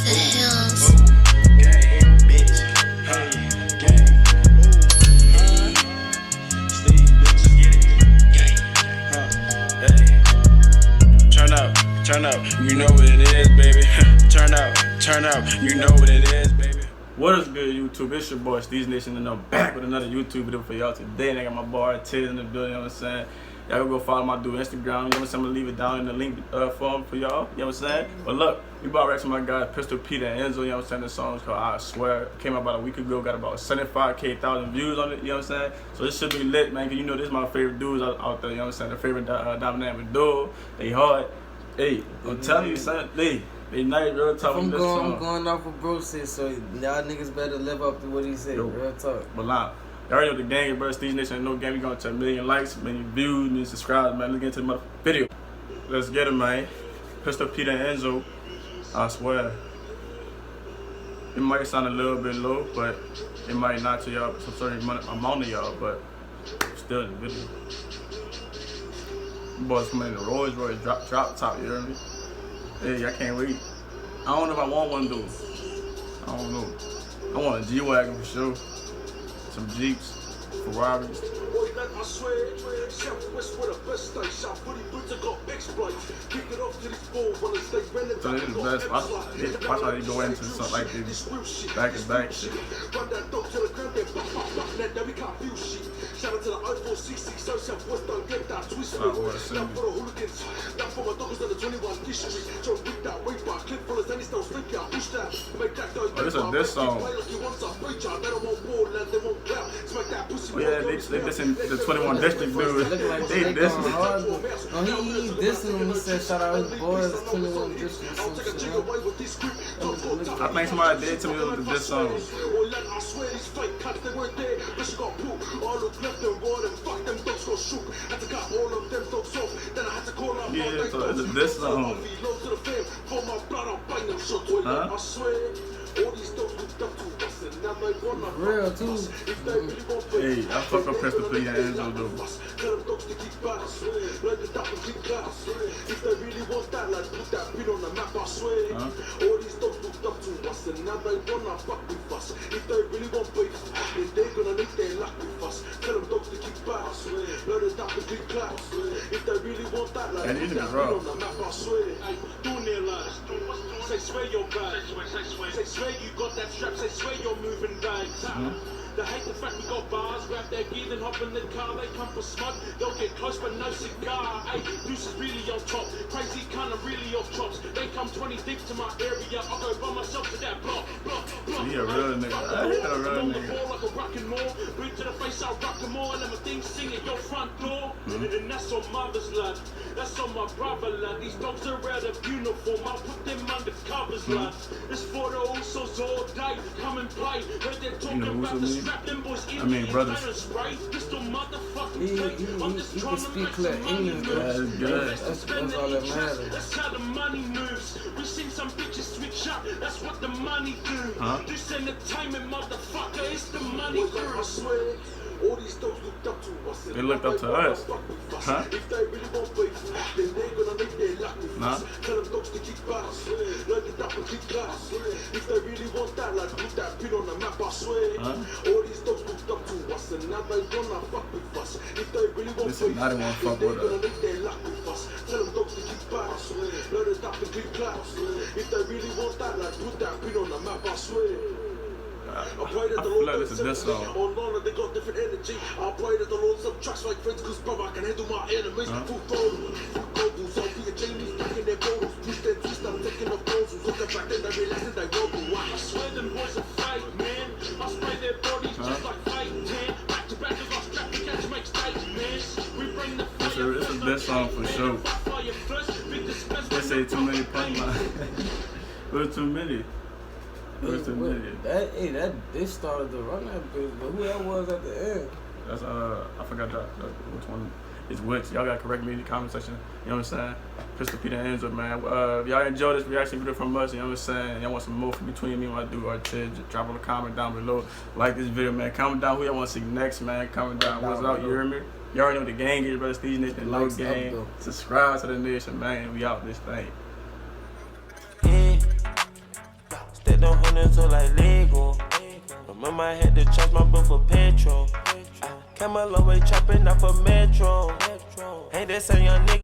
the hills. Gang, bitch. Hey, gang. Steve, bitch. Get it. Gang. Hey. Turn up. You know what it is, baby. Turn up. You know what it is, baby. What is good, YouTube? It's your boy Steezy Nation, and I'm back with another YouTube video for y'all today. And I got my bar Tiz in the building, you know what I'm saying? Y'all go follow my dude Instagram, you know what I'm saying? I'm gonna leave it down in the link form for y'all, you know what I'm saying? But look, we brought back to my guys Pistol Peter and Enzo, you know what I'm saying? The song is called I Swear. It came out about a week ago, got about 75,000 views on it, you know what I'm saying? So this should be lit, man, because you know this is my favorite dudes out there, you know what I'm saying? The favorite dynamic duo, they hard. Hey, I'm telling you, son, they nice, real talk. I'm going off of bro said, so y'all niggas better live up to what he said. Yo, real talk. But nah, y'all already know the gang, bro. Steezy Nation, no game. We gonna touch 1 million likes, 1 million views, 1 million subscribers, man. Let's get into the video. Let's get it, man. Pistol Peter and Enzo, I swear. It might sound a little bit low, but it might not to y'all. So sorry, I'm on to y'all, but still in the video. Boys coming in the Rolls Royce drop top, you hear me? Hey, I can't wait. I don't know if I want one though. I don't know. I want a G-Wagon for sure. Some Jeeps, Ferraris. So this is the best. Watch how they go into something like this. Back and back shit. Shout out to the 0466, so self-worth, don't get that twisted. Now for the hooligans, now for my doggers of the 21 district. Trying to whip that weight bar, clip full of Zanny, still slick out, push that. Make that go. Oh, this is this song. Oh yeah, they listen to the 21 district dude. They listen. No, he dissing him. He said, shout out his boys, 21 district. I think somebody did to me with this song. Yeah, so it's this song. Huh? Real too. Hey, I fuck up Pistol Peter and Enzo though. Huh? And you niggas raw. Say swear you're bad. Say swear you got that strap. Say swear you're moving bags. They hate the fact we got bars, grab their gear and hop in the car. They come for smoke, they'll get close but no cigar. Hey, Deuce is really on top, crazy kind of really off chops. They come 20 deep to my area, I'll go by myself to that block. He a real nigga, I hate a real nigga. Like a rockin' more, boot to the face, I'll rock them all. And I'm a thing sing at your front door. And that's on mother's lad, that's on my brother lad. These dogs are out of uniform, I'll put them under covers lad. It's for the usos all day, come and play. Heard they're talking about the I mean, brothers. He can speak clear English. That's good. That's all that matters. That's how the money moves. We seen some bitches switch up. That's what the money do. This entertainment, motherfucker, it's the money do. All these dogs looked up to us. They looked up to us. Huh? If they really want beef, then they're gonna make their luck with us. Tell them dogs to kick back. Learn it up and kick glass. If they really want that, like put that pin on the map, I swear. All these dogs looked up to us, and now they wanna fuck with us. If they really want beef, then they're gonna make their luck with us. Tell them dogs to kick back. Learn it up and kick glass. If they really want that, like put that pin on the map, I swear. I feel like this is this song. They got different energy. I pray that the Lord some tracks like friends, cause brother I can handle my enemies. Full throttle, full goggles, I'll be a genius, back in their bottles. Push their twist, I'm taking off nozzles. Look at back then, they realize that they wobble. I swear them boys are fake, man. I spray their bodies just like fake tan. Back to back, I got strapped to catch, make statements. We bring the fire. This is this song for sure. They say too many punchlines. What's too many? They started to run that bitch, but who that was at the end? That's I forgot which one is which. Y'all gotta correct me in the comment section. You know what I'm saying? Pistol Peter and Enzo, man. If y'all enjoy this reaction video from us, you know what I'm saying? Y'all want some more from between me and my dude Tiz, drop a comment down below. Like this video, man. Comment down who y'all want to see next, man. Comment down what's up, you hear me? You already know the gang is, brother. Steezy Nation, no gang. Subscribe to the nation, man. We out this thing. Enzo like Lego. Remember I had to charge my bill for petrol. I came a long way trapping out for Metro. Ain't that some young nigga?